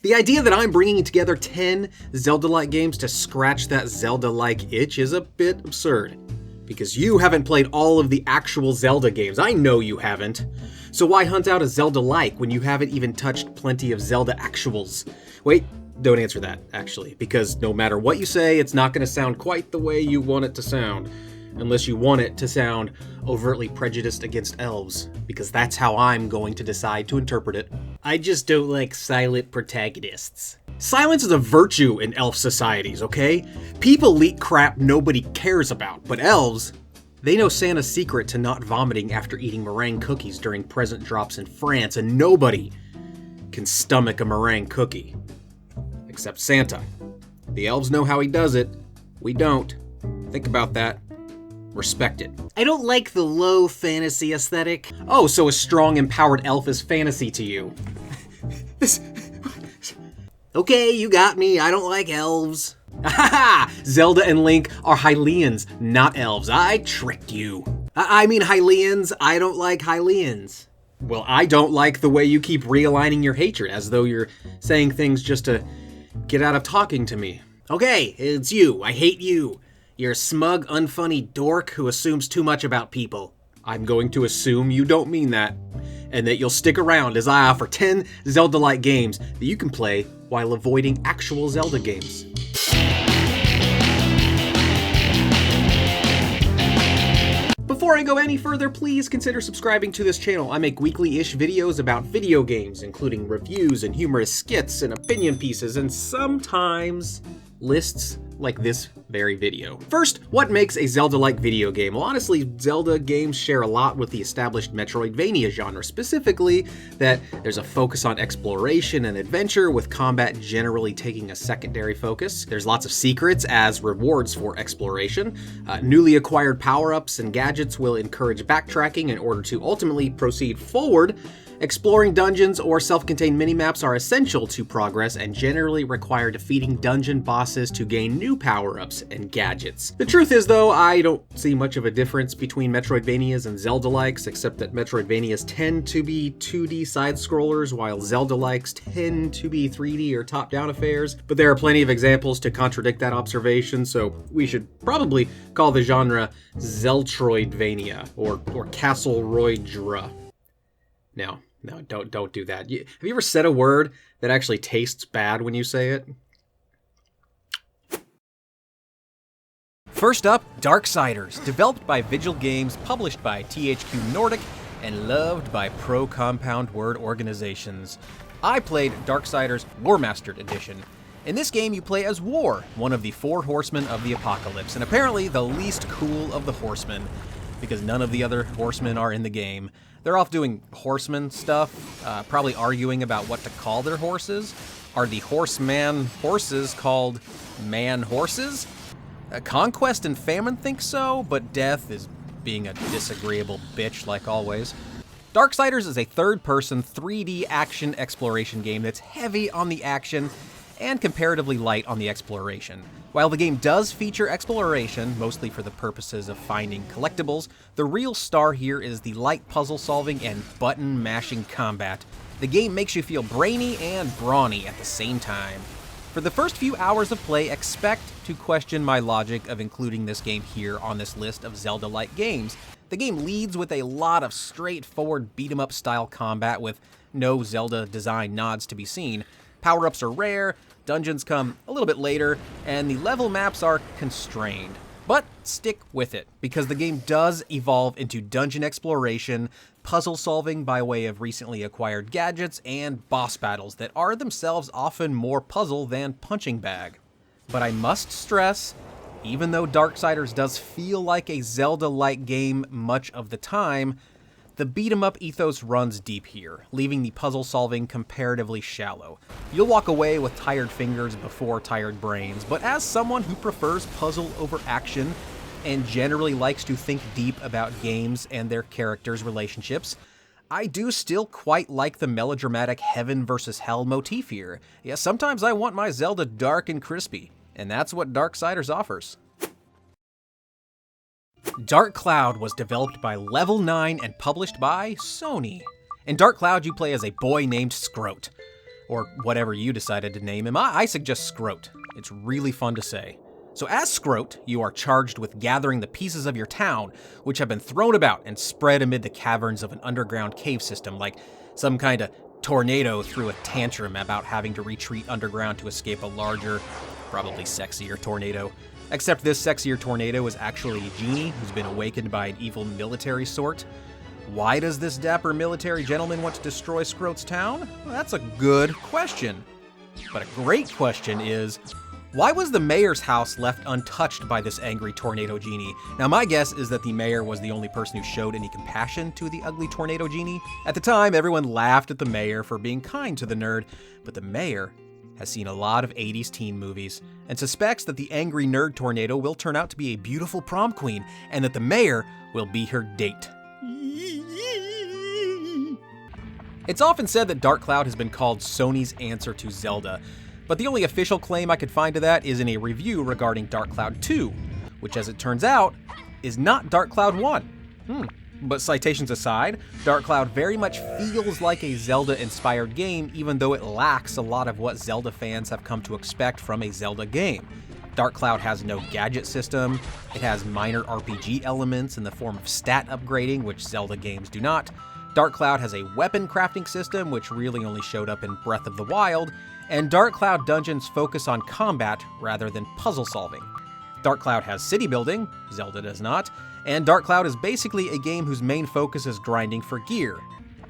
The idea that I'm bringing together 10 Zelda-like games to scratch that Zelda-like itch is a bit absurd. Because you haven't played all of the actual Zelda games. I know you haven't. So why hunt out a Zelda-like when you haven't even touched plenty of Zelda actuals? Wait, don't answer that, actually, because no matter what you say, it's not going to sound quite the way you want it to sound. Unless you want it to sound overtly prejudiced against elves, because that's how I'm going to decide to interpret it. I just don't like silent protagonists. Silence is a virtue in elf societies, okay? People leak crap nobody cares about, but elves, they know Santa's secret to not vomiting after eating meringue cookies during present drops in France, and nobody can stomach a meringue cookie. Except Santa. The elves know how he does it. We don't. Think about that. Respect it. I don't like the low fantasy aesthetic. Oh, so a strong, empowered elf is fantasy to you. Okay, you got me. I don't like elves. Ha! Zelda and Link are Hylians, not elves. I tricked you. I mean Hylians. I don't like Hylians. Well, I don't like the way you keep realigning your hatred, as though you're saying things just to get out of talking to me. Okay, it's you. I hate you. You're a smug, unfunny dork who assumes too much about people. I'm going to assume you don't mean that, and that you'll stick around as I offer 10 Zelda-like games that you can play while avoiding actual Zelda games. Before I go any further, please consider subscribing to this channel. I make weekly-ish videos about video games, including reviews and humorous skits and opinion pieces, and sometimes lists like this very video. First, what makes a Zelda-like video game? Well, honestly, Zelda games share a lot with the established Metroidvania genre, specifically that there's a focus on exploration and adventure, with combat generally taking a secondary focus. There's lots of secrets as rewards for exploration. Newly acquired power-ups and gadgets will encourage backtracking in order to ultimately proceed forward. Exploring dungeons or self-contained minimaps are essential to progress and generally require defeating dungeon bosses to gain new power-ups and gadgets. The truth is, though, I don't see much of a difference between Metroidvanias and Zelda-likes, except that Metroidvanias tend to be 2D side-scrollers, while Zelda-likes tend to be 3D or top-down affairs. But there are plenty of examples to contradict that observation, so we should probably call the genre Zeltroidvania or Castleroidra. No, don't do that. Have you ever said a word that actually tastes bad when you say it? First up, Darksiders, developed by Vigil Games, published by THQ Nordic, and loved by pro-compound word organizations. I played Darksiders War Mastered Edition. In this game, you play as War, one of the 4 horsemen of the apocalypse, and apparently the least cool of the horsemen, because none of the other horsemen are in the game. They're off doing horseman stuff, probably arguing about what to call their horses. Are the horseman horses called man horses? Conquest and Famine think so, but Death is being a disagreeable bitch like always. Darksiders is a third-person 3D action exploration game that's heavy on the action and comparatively light on the exploration. While the game does feature exploration, mostly for the purposes of finding collectibles, the real star here is the light puzzle solving and button mashing combat. The game makes you feel brainy and brawny at the same time. For the first few hours of play, expect to question my logic of including this game here on this list of Zelda-like games. The game leads with a lot of straightforward beat-em-up style combat with no Zelda design nods to be seen. Power-ups are rare, dungeons come a little bit later, and the level maps are constrained. But stick with it, because the game does evolve into dungeon exploration, puzzle solving by way of recently acquired gadgets, and boss battles that are themselves often more puzzle than punching bag. But I must stress, even though Darksiders does feel like a Zelda-like game much of the time, the beat-em-up ethos runs deep here, leaving the puzzle solving comparatively shallow. You'll walk away with tired fingers before tired brains, but as someone who prefers puzzle over action and generally likes to think deep about games and their characters' relationships, I do still quite like the melodramatic heaven versus hell motif here. Yeah, sometimes I want my Zelda dark and crispy, and that's what Darksiders offers. Dark Cloud was developed by Level 9 and published by Sony. In Dark Cloud, you play as a boy named Scroat. or whatever you decided to name him. I suggest Scroat. It's really fun to say. So as Scroat, you are charged with gathering the pieces of your town, which have been thrown about and spread amid the caverns of an underground cave system, like some kind of tornado threw a tantrum about having to retreat underground to escape a larger, probably sexier tornado. Except this sexier tornado is actually a genie who's been awakened by an evil military sort. Why does this dapper military gentleman want to destroy Scroat's town? Well, that's a good question. But a great question is, why was the mayor's house left untouched by this angry tornado genie? Now, my guess is that the mayor was the only person who showed any compassion to the ugly tornado genie. At the time, everyone laughed at the mayor for being kind to the nerd, but the mayor has seen a lot of 80s teen movies and suspects that the angry nerd tornado will turn out to be a beautiful prom queen and that the mayor will be her date. It's often said that DarkCloud has been called Sony's answer to Zelda, but the only official claim I could find to that is in a review regarding DarkCloud 2, which as it turns out, is not DarkCloud 1. But citations aside, DarkCloud very much feels like a Zelda-inspired game, even though it lacks a lot of what Zelda fans have come to expect from a Zelda game. DarkCloud has no gadget system, it has minor RPG elements in the form of stat upgrading, which Zelda games do not. DarkCloud has a weapon crafting system, which really only showed up in Breath of the Wild, and DarkCloud dungeons focus on combat rather than puzzle solving. DarkCloud has city building, Zelda does not, and DarkCloud is basically a game whose main focus is grinding for gear.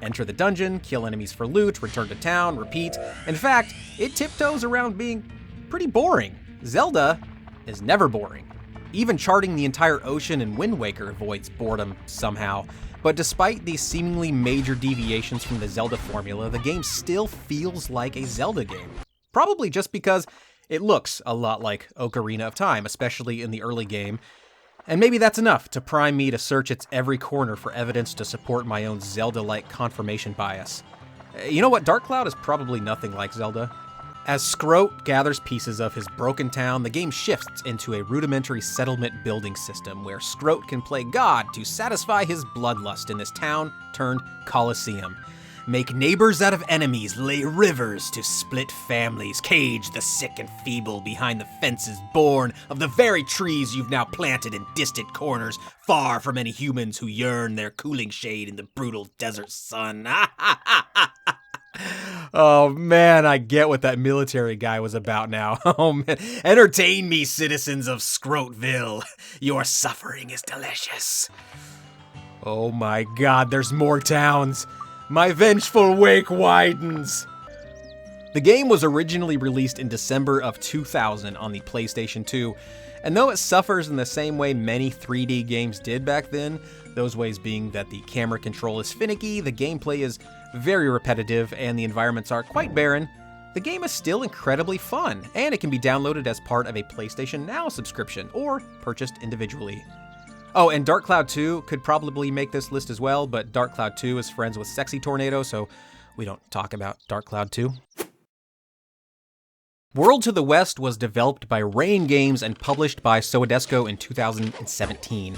Enter the dungeon, kill enemies for loot, return to town, repeat. In fact, it tiptoes around being pretty boring. Zelda is never boring. Even charting the entire ocean in Wind Waker avoids boredom somehow. But despite these seemingly major deviations from the Zelda formula, the game still feels like a Zelda game. Probably just because it looks a lot like Ocarina of Time, especially in the early game. And maybe that's enough to prime me to search its every corner for evidence to support my own Zelda-like confirmation bias. You know what? DarkCloud is probably nothing like Zelda. As Scroat gathers pieces of his broken town, the game shifts into a rudimentary settlement building system where Scroat can play God to satisfy his bloodlust in this town-turned-coliseum. Make neighbors out of enemies, lay rivers to split families, cage the sick and feeble behind the fences born of the very trees you've now planted in distant corners, far from any humans who yearn their cooling shade in the brutal desert sun. Oh man, I get what that military guy was about now. Oh man. Entertain me, citizens of Scroatville. Your suffering is delicious. Oh my god, there's more towns. My vengeful wake widens. The game was originally released in December of 2000 on the PlayStation 2, and though it suffers in the same way many 3D games did back then, those ways being that the camera control is finicky, the gameplay is very repetitive, and the environments are quite barren, the game is still incredibly fun, and it can be downloaded as part of a PlayStation Now subscription, or purchased individually. Oh, and DarkCloud 2 could probably make this list as well, but DarkCloud 2 is friends with Sexy Tornado, so we don't talk about DarkCloud 2. World to the West was developed by Rain Games and published by Soedesco in 2017.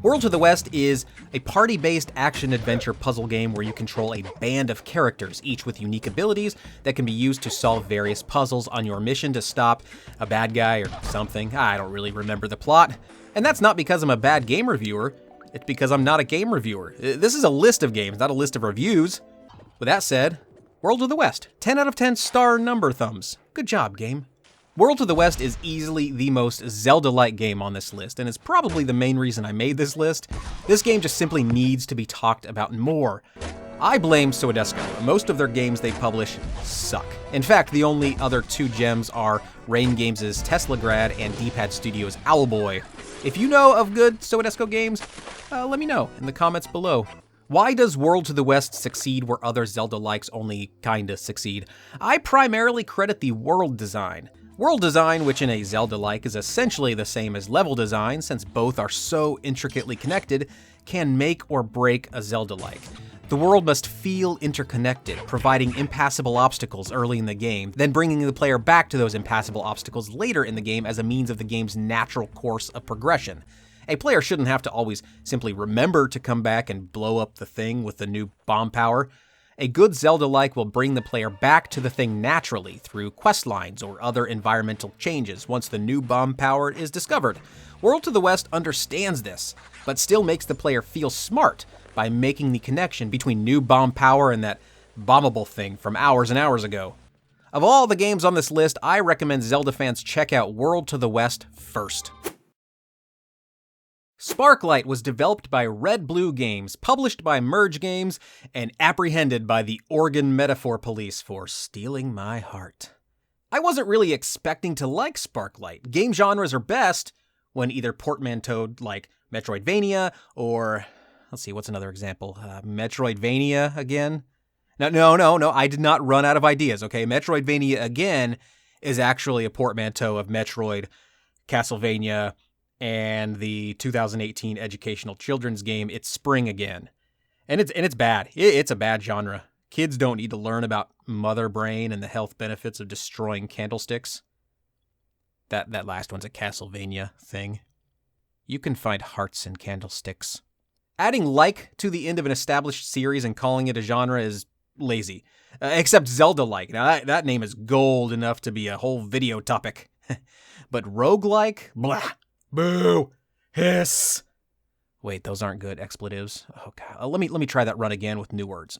World to the West is a party-based action-adventure puzzle game where you control a band of characters, each with unique abilities that can be used to solve various puzzles on your mission to stop a bad guy or something. I don't really remember the plot. And that's not because I'm a bad game reviewer, it's because I'm not a game reviewer. This is a list of games, not a list of reviews. With that said, World to the West, 10 out of 10 star number thumbs. Good job, game. World to the West is easily the most Zelda-like game on this list, and is probably the main reason I made this list. This game just simply needs to be talked about more. I blame Soedesco. Most of their games they publish suck. In fact, the only other two gems are Rain Games' Teslagrad and D-Pad Studios' Owlboy. If you know of good Soedesco games, let me know in the comments below. Why does World to the West succeed where other Zelda-likes only kinda succeed? I primarily credit the world design. World design, which in a Zelda-like is essentially the same as level design since both are so intricately connected, can make or break a Zelda-like. The world must feel interconnected, providing impassable obstacles early in the game, then bringing the player back to those impassable obstacles later in the game as a means of the game's natural course of progression. A player shouldn't have to always simply remember to come back and blow up the thing with the new bomb power. A good Zelda-like will bring the player back to the thing naturally through quest lines or other environmental changes once the new bomb power is discovered. World to the West understands this, but still makes the player feel smart by making the connection between new bomb power and that bombable thing from hours and hours ago. Of all the games on this list, I recommend Zelda fans check out World to the West first. Sparklight was developed by Red Blue Games, published by Merge Games, and apprehended by the Oregon Metaphor Police for stealing my heart. I wasn't really expecting to like Sparklight. Game genres are best when either portmanteaued like Metroidvania or, let's see, what's another example? Metroidvania again? No, I did not run out of ideas, okay? Metroidvania again is actually a portmanteau of Metroid, Castlevania, and the 2018 educational children's game, It's Spring Again. And it's bad. It's a bad genre. Kids don't need to learn about mother brain and the health benefits of destroying candlesticks. That last one's a Castlevania thing. You can find hearts in candlesticks. Adding like to the end of an established series and calling it a genre is lazy. Except Zelda-like. Now that name is gold enough to be a whole video topic. But roguelike? Blah. Boo! Hiss! Wait, those aren't good expletives. Oh god. Let me try that run again with new words.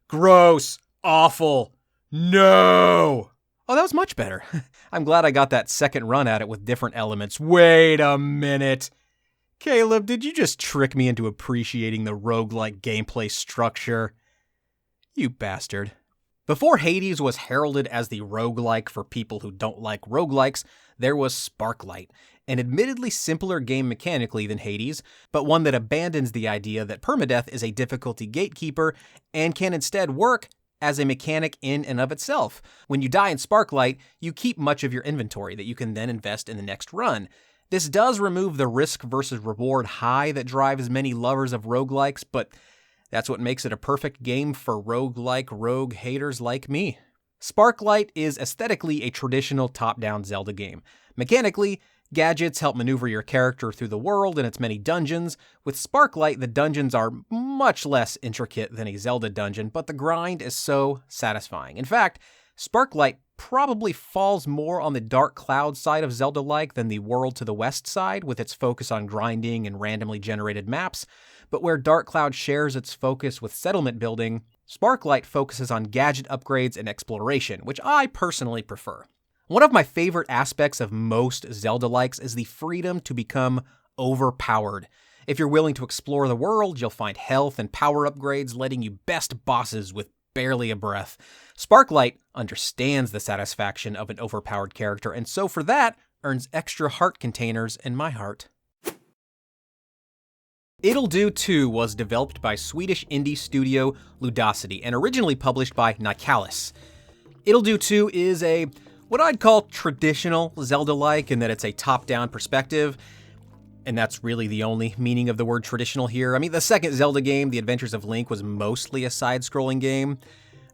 Gross! Awful! No! Oh, that was much better. I'm glad I got that second run at it with different elements. Wait a minute! Caleb, did you just trick me into appreciating the roguelike gameplay structure? You bastard. Before Hades was heralded as the roguelike for people who don't like roguelikes, there was Sparklight, an admittedly simpler game mechanically than Hades, but one that abandons the idea that permadeath is a difficulty gatekeeper and can instead work as a mechanic in and of itself. When you die in Sparklight, you keep much of your inventory that you can then invest in the next run. This does remove the risk versus reward high that drives many lovers of roguelikes, but that's what makes it a perfect game for roguelike rogue haters like me. Sparklight is aesthetically a traditional top-down Zelda game. Mechanically, gadgets help maneuver your character through the world and its many dungeons. With Sparklight, the dungeons are much less intricate than a Zelda dungeon, but the grind is so satisfying. In fact, Sparklight probably falls more on the Dark Cloud side of Zelda-like than the World to the West side, with its focus on grinding and randomly generated maps. But where Dark Cloud shares its focus with settlement building, Sparklight focuses on gadget upgrades and exploration, which I personally prefer. One of my favorite aspects of most Zelda-likes is the freedom to become overpowered. If you're willing to explore the world, you'll find health and power upgrades letting you best bosses with barely a breath. Sparklight understands the satisfaction of an overpowered character, and so for that, earns extra heart containers in my heart. Ittle Do Too was developed by Swedish indie studio Ludosity and originally published by Nicalis. Ittle Do Too is what I'd call traditional Zelda-like in that it's a top-down perspective, and that's really the only meaning of the word traditional here. I mean, the second Zelda game, The Adventures of Link, was mostly a side-scrolling game.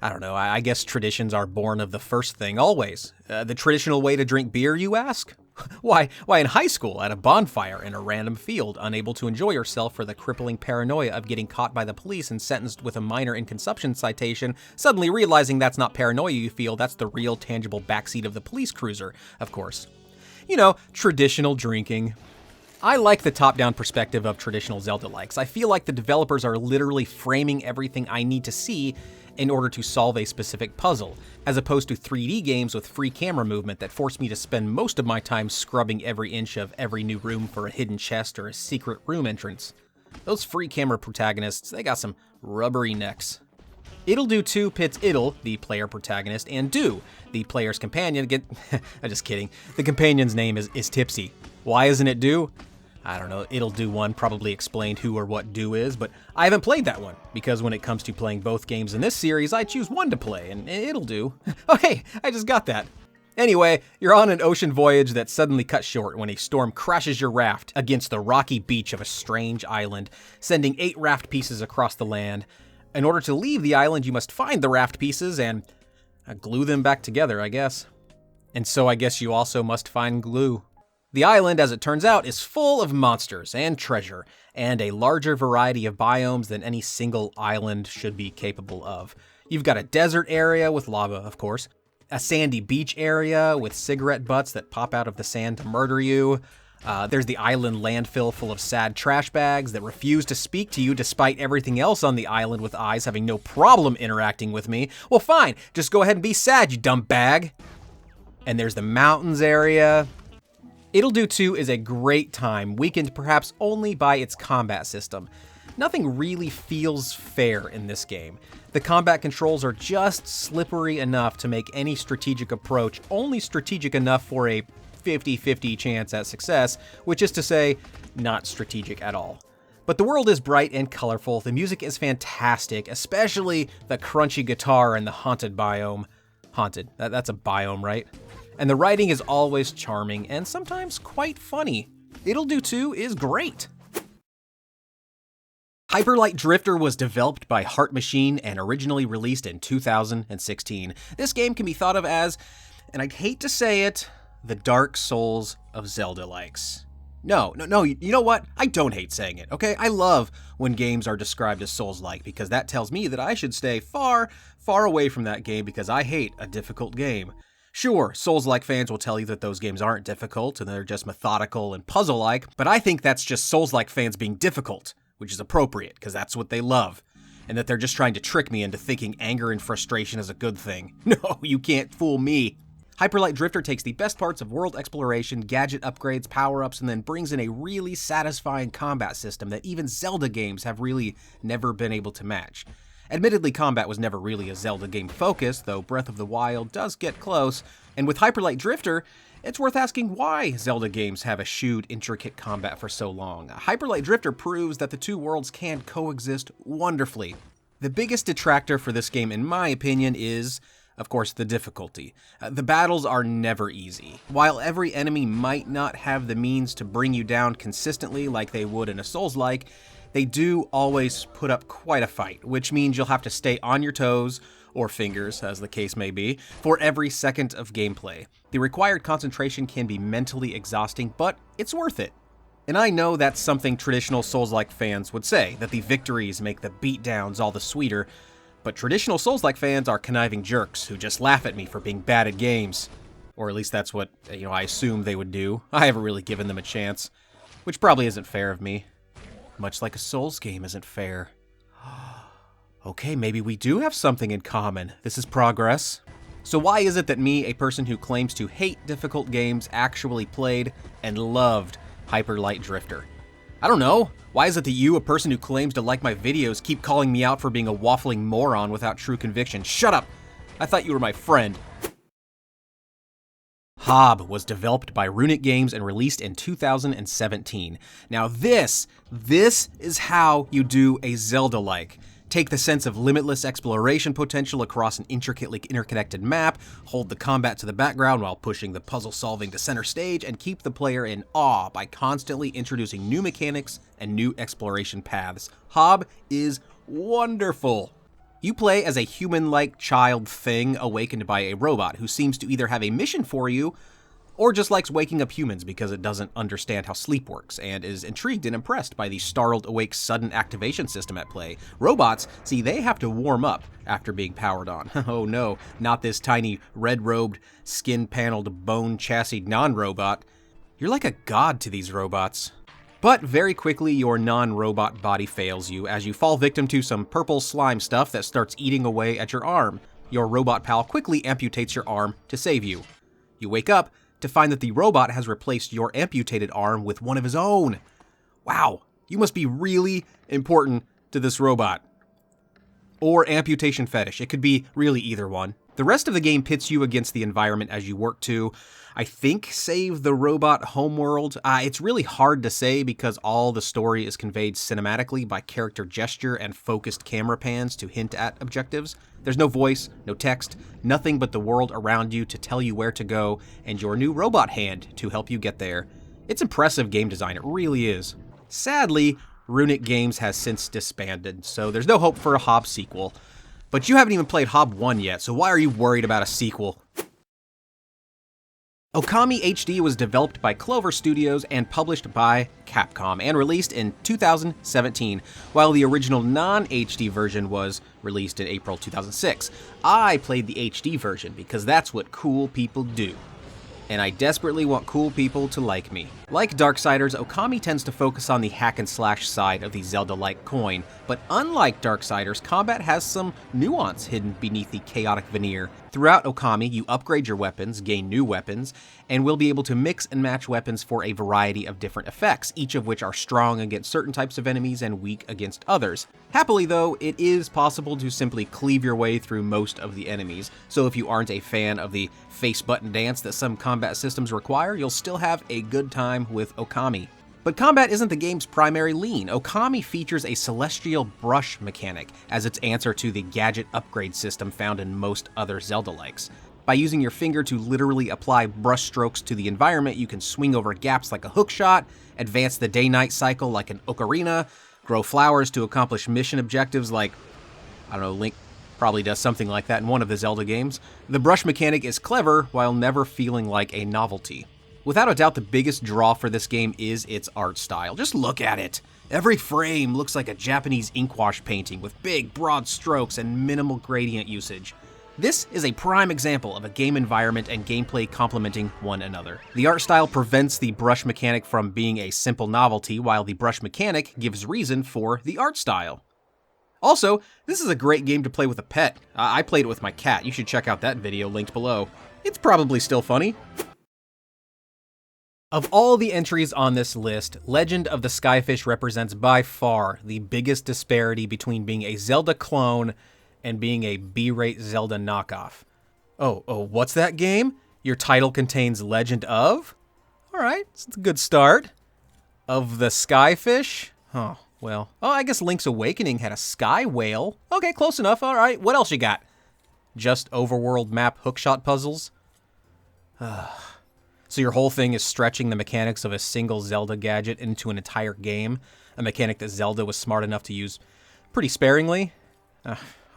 I don't know, I guess traditions are born of the first thing always. The traditional way to drink beer, you ask? Why in high school, at a bonfire in a random field, unable to enjoy yourself for the crippling paranoia of getting caught by the police and sentenced with a minor in consumption citation, suddenly realizing that's not paranoia you feel, that's the real tangible backseat of the police cruiser, of course. You know, traditional drinking. I like the top-down perspective of traditional Zelda-likes. I feel like the developers are literally framing everything I need to see in order to solve a specific puzzle, as opposed to 3D games with free camera movement that force me to spend most of my time scrubbing every inch of every new room for a hidden chest or a secret room entrance. Those free camera protagonists, they got some rubbery necks. Ittle Do Too pits Ittle, the player protagonist, and Do, the player's companion. I'm just kidding. The companion's name is Tipsy. Why isn't it Do? I don't know, Ittle Do 1 probably explained who or what Do is, but I haven't played that one, because when it comes to playing both games in this series, I choose one to play, and Ittle Do. Oh hey, I just got that. Anyway, you're on an ocean voyage that suddenly cuts short when a storm crashes your raft against the rocky beach of a strange island, sending 8 raft pieces across the land. In order to leave the island, you must find the raft pieces and glue them back together, I guess. And so I guess you also must find glue. The island, as it turns out, is full of monsters and treasure, and a larger variety of biomes than any single island should be capable of. You've got a desert area with lava, of course, a sandy beach area with cigarette butts that pop out of the sand to murder you. There's the island landfill full of sad trash bags that refuse to speak to you despite everything else on the island with eyes having no problem interacting with me. Well, fine, just go ahead and be sad, you dumb bag. And there's the mountains area. Itll Do Too is a great time, weakened perhaps only by its combat system. Nothing really feels fair in this game. The combat controls are just slippery enough to make any strategic approach only strategic enough for a 50-50 chance at success, which is to say, not strategic at all. But the world is bright and colorful, the music is fantastic, especially the crunchy guitar in the haunted biome. Haunted, that's a biome, right? And the writing is always charming and sometimes quite funny. Itll Do Too is great. Hyperlight Drifter was developed by Heart Machine and originally released in 2016. This game can be thought of as, and I'd hate to say it, the Dark Souls of Zelda-likes. No, you know what? I don't hate saying it, okay? I love when games are described as Souls-like because that tells me that I should stay far, far away from that game because I hate a difficult game. Sure, Souls-like fans will tell you that those games aren't difficult and they're just methodical and puzzle-like, but I think that's just Souls-like fans being difficult, which is appropriate because that's what they love, and that they're just trying to trick me into thinking anger and frustration is a good thing. No, you can't fool me. Hyperlight Drifter takes the best parts of world exploration, gadget upgrades, power-ups, and then brings in a really satisfying combat system that even Zelda games have really never been able to match. Admittedly, combat was never really a Zelda game focus, though Breath of the Wild does get close, and with Hyperlight Drifter, it's worth asking why Zelda games have eschewed intricate combat for so long. Hyperlight Drifter proves that the two worlds can coexist wonderfully. The biggest detractor for this game, in my opinion, is, of course, the difficulty. The battles are never easy. While every enemy might not have the means to bring you down consistently like they would in a Souls-like, they do always put up quite a fight, which means you'll have to stay on your toes, or fingers, as the case may be, for every second of gameplay. The required concentration can be mentally exhausting, but it's worth it. And I know that's something traditional Souls-like fans would say, that the victories make the beatdowns all the sweeter, but traditional Souls-like fans are conniving jerks who just laugh at me for being bad at games. Or at least that's what, I assume they would do. I haven't really given them a chance, which probably isn't fair of me. Much like a Souls game isn't fair. Okay, maybe we do have something in common. This is progress. So why is it that me, a person who claims to hate difficult games, actually played and loved Hyperlight Drifter? I don't know. Why is it that you, a person who claims to like my videos, keep calling me out for being a waffling moron without true conviction? Shut up! I thought you were my friend. Hob was developed by Runic Games and released in 2017. Now this is how you do a Zelda-like. Take the sense of limitless exploration potential across an intricately interconnected map, hold the combat to the background while pushing the puzzle solving to center stage, and keep the player in awe by constantly introducing new mechanics and new exploration paths. Hob is wonderful. You play as a human-like child thing awakened by a robot who seems to either have a mission for you or just likes waking up humans because it doesn't understand how sleep works and is intrigued and impressed by the startled awake sudden activation system at play. Robots, see, they have to warm up after being powered on. Oh no, not this tiny red-robed, skin-paneled, bone-chassied non-robot. You're like a god to these robots. But very quickly, your non-robot body fails you as you fall victim to some purple slime stuff that starts eating away at your arm. Your robot pal quickly amputates your arm to save you. You wake up to find that the robot has replaced your amputated arm with one of his own. Wow, you must be really important to this robot. Or amputation fetish, it could be really either one. The rest of the game pits you against the environment as you work to, I think, save the robot homeworld. It's really hard to say because all the story is conveyed cinematically by character gesture and focused camera pans to hint at objectives. There's no voice, no text, nothing but the world around you to tell you where to go and your new robot hand to help you get there. It's impressive game design, it really is. Sadly, Runic Games has since disbanded, so there's no hope for a Hob sequel. But you haven't even played Hob 1 yet, so why are you worried about a sequel? Okami HD was developed by Clover Studios and published by Capcom and released in 2017, while the original non-HD version was released in April 2006. I played the HD version because that's what cool people do. And I desperately want cool people to like me. Like Darksiders, Okami tends to focus on the hack-and-slash side of the Zelda-like coin, but unlike Darksiders, combat has some nuance hidden beneath the chaotic veneer. Throughout Okami, you upgrade your weapons, gain new weapons, and will be able to mix and match weapons for a variety of different effects, each of which are strong against certain types of enemies and weak against others. Happily though, it is possible to simply cleave your way through most of the enemies, so if you aren't a fan of the face button dance that some combat systems require, you'll still have a good time with Okami. But combat isn't the game's primary lean. Okami features a celestial brush mechanic as its answer to the gadget upgrade system found in most other Zelda-likes. By using your finger to literally apply brush strokes to the environment, you can swing over gaps like a hookshot, advance the day-night cycle like an ocarina, grow flowers to accomplish mission objectives like, I don't know, Link probably does something like that in one of the Zelda games. The brush mechanic is clever while never feeling like a novelty. Without a doubt, the biggest draw for this game is its art style. Just look at it. Every frame looks like a Japanese inkwash painting with big, broad strokes and minimal gradient usage. This is a prime example of a game environment and gameplay complementing one another. The art style prevents the brush mechanic from being a simple novelty, while the brush mechanic gives reason for the art style. Also, this is a great game to play with a pet. I played it with my cat. You should check out that video linked below. It's probably still funny. Of all the entries on this list, Legend of the Skyfish represents by far the biggest disparity between being a Zelda clone and being a B-rate Zelda knockoff. Oh, what's that game? Your title contains Legend of? Alright, it's a good start. Of the Skyfish? Oh, well. Oh, I guess Link's Awakening had a sky whale. Okay, close enough. Alright, what else you got? Just overworld map hookshot puzzles? So your whole thing is stretching the mechanics of a single Zelda gadget into an entire game, a mechanic that Zelda was smart enough to use pretty sparingly?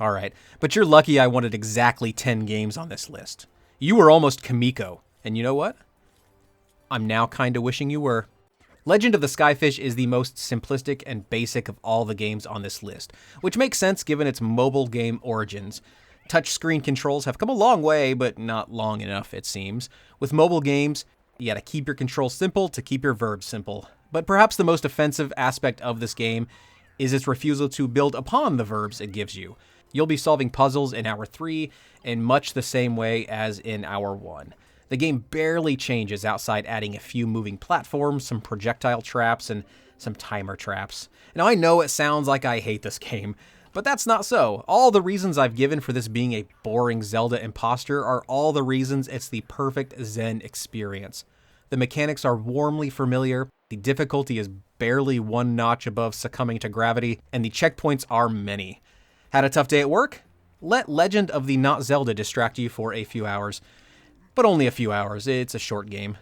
Alright, but you're lucky I wanted exactly 10 games on this list. You were almost Kamiko, and you know what? I'm now kinda wishing you were. Legend of the Skyfish is the most simplistic and basic of all the games on this list, which makes sense given its mobile game origins. Touchscreen controls have come a long way, but not long enough, it seems. With mobile games, you gotta keep your controls simple to keep your verbs simple. But perhaps the most offensive aspect of this game is its refusal to build upon the verbs it gives you. You'll be solving puzzles in Hour 3 in much the same way as in Hour 1. The game barely changes outside adding a few moving platforms, some projectile traps, and some timer traps. Now I know it sounds like I hate this game, but that's not so. All the reasons I've given for this being a boring Zelda imposter are all the reasons it's the perfect Zen experience. The mechanics are warmly familiar, the difficulty is barely one notch above succumbing to gravity, and the checkpoints are many. Had a tough day at work? Let Legend of the Not Zelda distract you for a few hours. But only a few hours, it's a short game.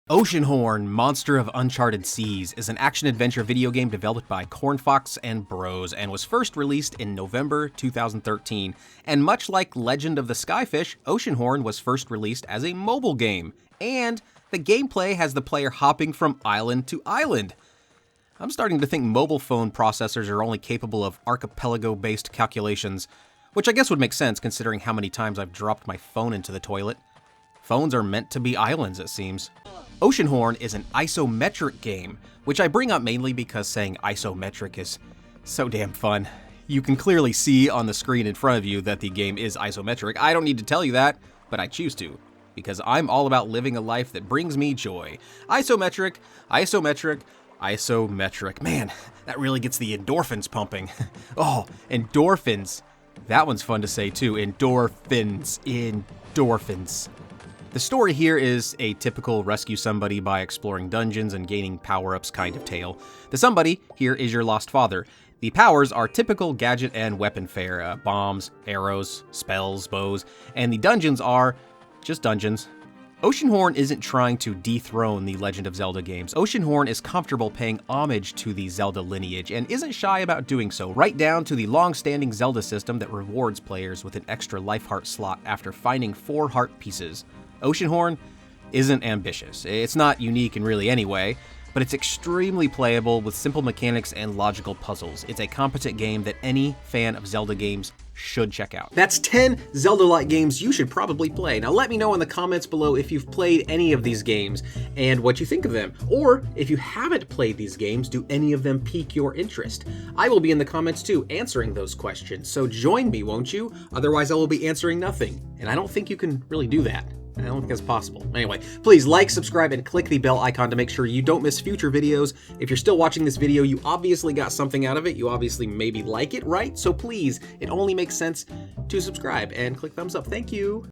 Oceanhorn, Monster of Uncharted Seas is an action-adventure video game developed by Cornfox and Bros and was first released in November 2013. And much like Legend of the Skyfish, Oceanhorn was first released as a mobile game. And the gameplay has the player hopping from island to island. I'm starting to think mobile phone processors are only capable of archipelago-based calculations, which I guess would make sense considering how many times I've dropped my phone into the toilet. Phones are meant to be islands, it seems. Oceanhorn is an isometric game, which I bring up mainly because saying isometric is so damn fun. You can clearly see on the screen in front of you that the game is isometric. I don't need to tell you that, but I choose to, because I'm all about living a life that brings me joy. Isometric, isometric, isometric. Man, that really gets the endorphins pumping. Oh, endorphins. That one's fun to say too. Endorphins. Endorphins. The story here is a typical rescue somebody by exploring dungeons and gaining power-ups kind of tale. The somebody here is your lost father. The powers are typical gadget and weapon fare, bombs, arrows, spells, bows, and the dungeons are just dungeons. Oceanhorn isn't trying to dethrone the Legend of Zelda games. Oceanhorn is comfortable paying homage to the Zelda lineage and isn't shy about doing so, right down to the long-standing Zelda system that rewards players with an extra life heart slot after finding 4 heart pieces. Oceanhorn isn't ambitious. It's not unique in really any way, but it's extremely playable with simple mechanics and logical puzzles. It's a competent game that any fan of Zelda games should check out. That's 10 Zelda-like games you should probably play. Now let me know in the comments below if you've played any of these games and what you think of them. Or if you haven't played these games, do any of them pique your interest? I will be in the comments too, answering those questions. So join me, won't you? Otherwise I will be answering nothing. And I don't think you can really do that. I don't think that's possible. Anyway, please like, subscribe, and click the bell icon to make sure you don't miss future videos. If you're still watching this video, you obviously got something out of it. You obviously maybe like it, right? So please, it only makes sense to subscribe and click thumbs up. Thank you.